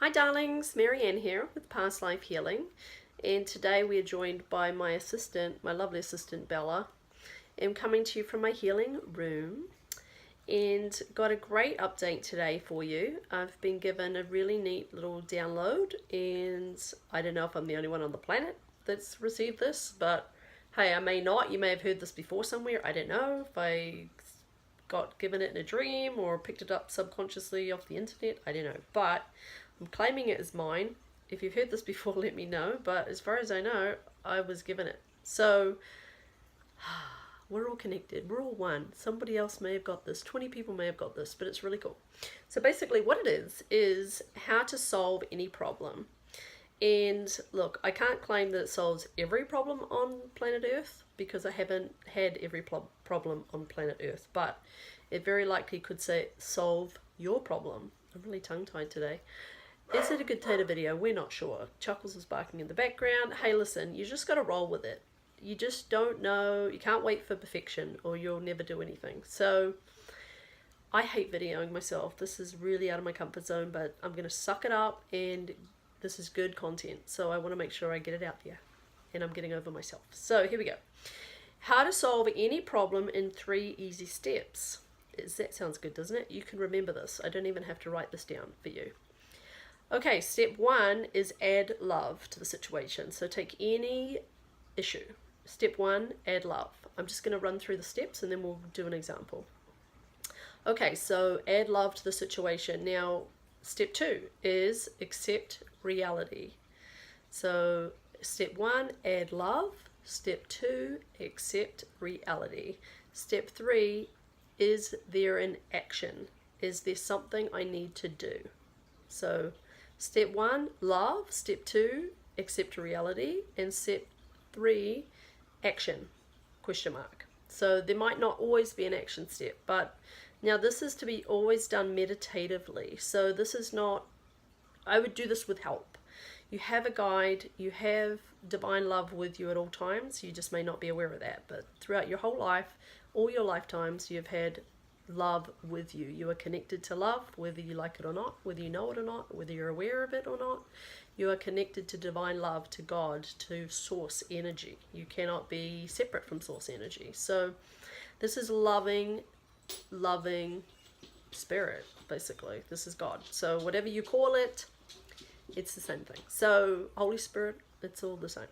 Hi darlings, Maryanne here with Past Life Healing, and today we are joined by my assistant, my lovely assistant Bella. I'm coming to you from my healing room and got a great update today for you. I've been given a really neat little download, and I don't know if I'm the only one on the planet that's received this, but hey, I may not. You may have heard this before somewhere. I don't know if I got given it in a dream or picked it up subconsciously off the internet. I don't know, but I'm claiming it as mine. If you've heard this before, let me know, but as far as I know, I was given it. So we're all connected, we're all one. Somebody else may have got this, 20 people may have got this, but it's really cool. So basically what it is how to solve any problem. And look, I can't claim that it solves every problem on planet Earth because I haven't had every problem on planet Earth, but it very likely could say solve your problem. I'm really tongue-tied today. Is it a good data video? We're not sure. Chuckles is barking in the background. Hey, listen, you just got to roll with it. You just don't know. You can't wait for perfection or you'll never do anything. So I hate videoing myself. This is really out of my comfort zone, but I'm going to suck it up, and this is good content. So I want to make sure I get it out there, and I'm getting over myself. So here we go. How to solve any problem in 3 easy steps. That sounds good, doesn't it? You can remember this. I don't even have to write this down for you. Okay, step 1 is add love to the situation. So take any issue. Step 1, add love. I'm just going to run through the steps and then we'll do an example. Okay, so add love to the situation. Now, step 2 is accept reality. So step 1, add love. Step 2, accept reality. Step 3, is there an action? Is there something I need to do? So step 1, love. Step 2, accept reality. And step 3, action, question mark. So there might not always be an action step, but now this is to be always done meditatively. So this is not, I would do this with help. You have a guide, you have divine love with you at all times. You just may not be aware of that, but throughout your whole life, all your lifetimes, you've had love with you. You are connected to love, whether you like it or not, whether you know it or not, whether you're aware of it or not. You are connected to divine love, to God, to source energy. You cannot be separate from source energy. So this is loving spirit, basically. This is God. So whatever you call it, it's the same thing. So Holy Spirit, it's all the same.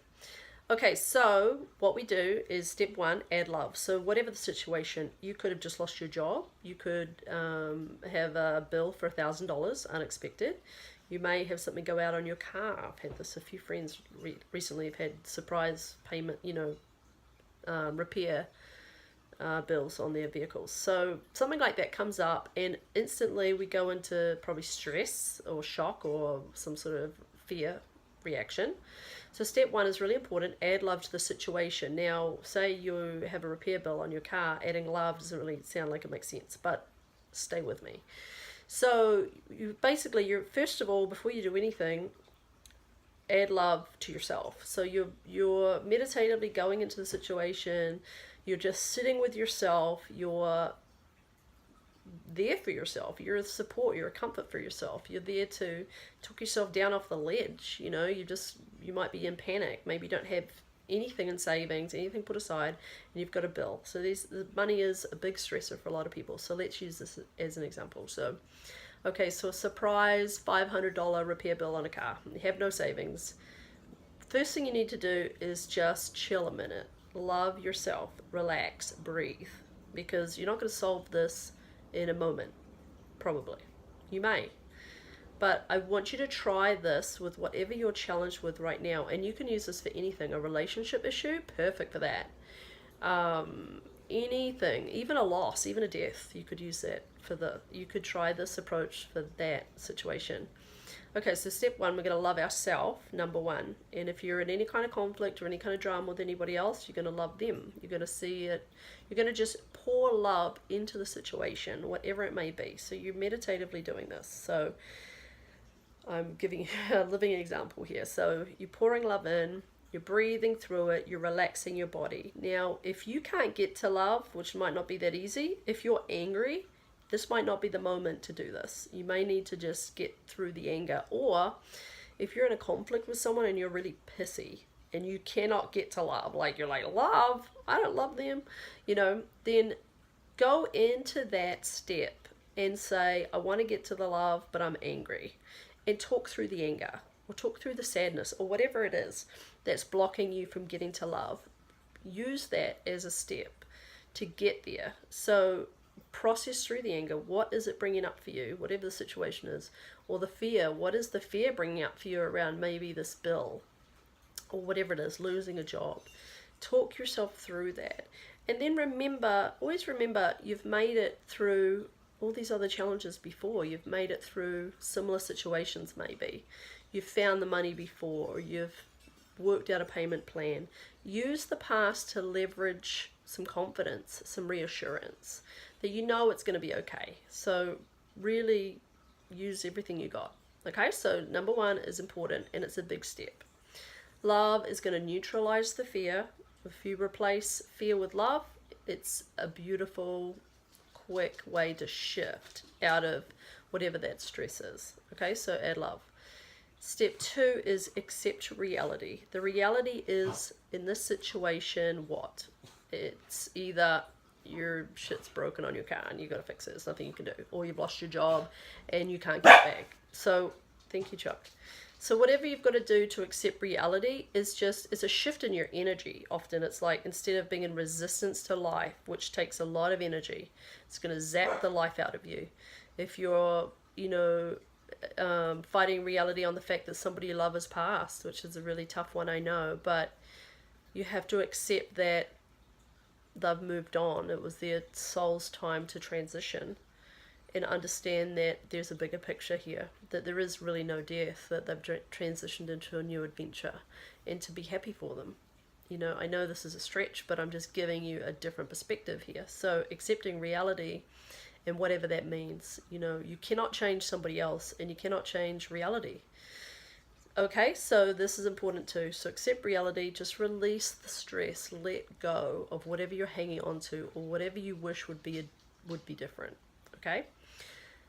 Okay, so what we do is step 1, add love. So whatever the situation, you could have just lost your job. You could have a bill for $1,000 unexpected. You may have something go out on your car. I've had this. A few friends recently have had surprise payment, repair bills on their vehicles. So something like that comes up, and instantly we go into probably stress or shock or some sort of fear reaction. So step 1 is really important. Add love to the situation. Now, say you have a repair bill on your car, adding love doesn't really sound like it makes sense, but stay with me. So you're first of all, before you do anything, add love to yourself. So you're meditatively going into the situation. You're just sitting with yourself. You're there for yourself. You're a support. You're a comfort for yourself. You're there to talk yourself down off the ledge. You might be in panic. Maybe you don't have anything in savings, anything put aside, and you've got a bill. So the money is a big stressor for a lot of people. So let's use this as an example. So, okay, so a surprise $500 repair bill on a car. You have no savings. First thing you need to do is just chill a minute. Love yourself. Relax. Breathe. Because you're not going to solve this in a moment. Probably. You may. But I want you to try this with whatever you're challenged with right now. And you can use this for anything. A relationship issue, perfect for that. Anything, even a loss, even a death, you could use that you could try this approach for that situation. Okay, so step 1, we're going to love ourselves, number 1. And if you're in any kind of conflict or any kind of drama with anybody else, you're going to love them. You're going to see it. You're going to just pour love into the situation, whatever it may be. So you're meditatively doing this. So I'm giving you a living example here. So you're pouring love in, you're breathing through it, you're relaxing your body. Now, if you can't get to love, which might not be that easy, if you're angry, this might not be the moment to do this. You may need to just get through the anger. Or if you're in a conflict with someone and you're really pissy and you cannot get to love, like you're like, love, I don't love them, you know, then go into that step and say, I want to get to the love, but I'm angry. And talk through the anger or talk through the sadness or whatever it is that's blocking you from getting to love. Use that as a step to get there. So process through the anger. What is it bringing up for you, whatever the situation is? Or the fear, what is the fear bringing up for you around maybe this bill or whatever it is, losing a job? Talk yourself through that. And then remember, always remember, you've made it through all these other challenges before. You've made it through similar situations maybe. You've found the money before, or you've worked out a payment plan. Use the past to leverage some confidence, some reassurance that you know it's going to be okay. So really use everything you got. Okay, so number one is important, and it's a big step. Love is going to neutralize the fear. If you replace fear with love, it's a beautiful, quick way to shift out of whatever that stress is. Okay, so add love. Step two is accept reality. The reality is, in this situation, what? It's either your shit's broken on your car and you got to fix it. There's nothing you can do. Or you've lost your job and you can't get back. So, thank you, Chuck. So whatever you've got to do to accept reality is just, it's a shift in your energy. Often it's like, instead of being in resistance to life, which takes a lot of energy, it's going to zap the life out of you. If you're, you know, fighting reality on the fact that somebody you love has passed, which is a really tough one, I know, but you have to accept that they've moved on. It was their soul's time to transition, and understand that there's a bigger picture here, that there is really no death, that they've transitioned into a new adventure, and to be happy for them. You know, I know this is a stretch, but I'm just giving you a different perspective here. So accepting reality, and whatever that means, you know, you cannot change somebody else, and you cannot change reality. Okay, so this is important too. So accept reality, just release the stress, let go of whatever you're hanging on to, or whatever you wish would be different. Okay,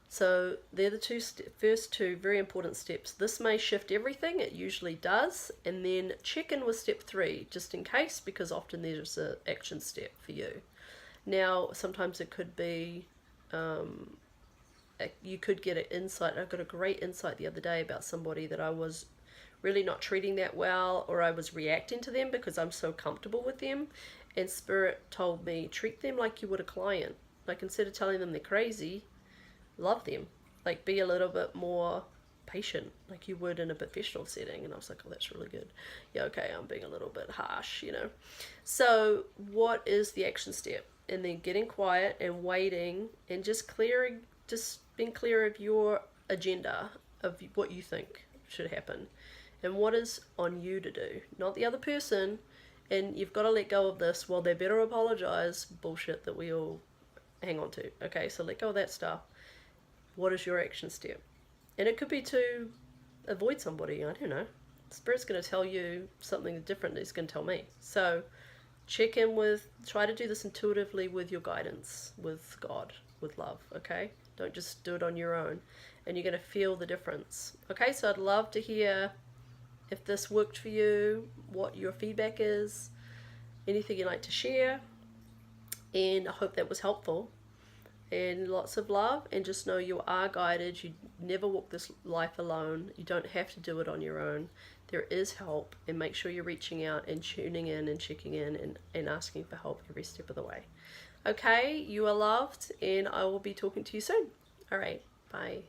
so they're the first two very important steps. This may shift everything, it usually does, and then check in with step three, just in case, because often there's an action step for you. Now, sometimes it could be, you could get an insight. I got a great insight the other day about somebody that I was really not treating that well, or I was reacting to them because I'm so comfortable with them, and Spirit told me, treat them like you would a client. Like, instead of telling them they're crazy, love them. Like, be a little bit more patient, like you would in a professional setting. And I was like, oh, that's really good. Yeah, okay, I'm being a little bit harsh, you know. So what is the action step? And then getting quiet and waiting, and just being clear of your agenda, of what you think should happen, and what is on you to do, not the other person. And you've got to let go of this, well, they better apologize bullshit that we all hang on to. Okay, so let go of that stuff. What is your action step? And it could be to avoid somebody, I don't know. Spirit's going to tell you something different than he's going to tell me. So check in with, try to do this intuitively with your guidance, with God, with love, okay? Don't just do it on your own, and you're going to feel the difference. Okay, so I'd love to hear if this worked for you, what your feedback is, anything you'd like to share. And I hope that was helpful. And lots of love, and just know you are guided. You never walk this life alone. You don't have to do it on your own. There is help, and make sure you're reaching out and tuning in and checking in and asking for help every step of the way. Okay, you are loved, and I will be talking to you soon. All right, bye.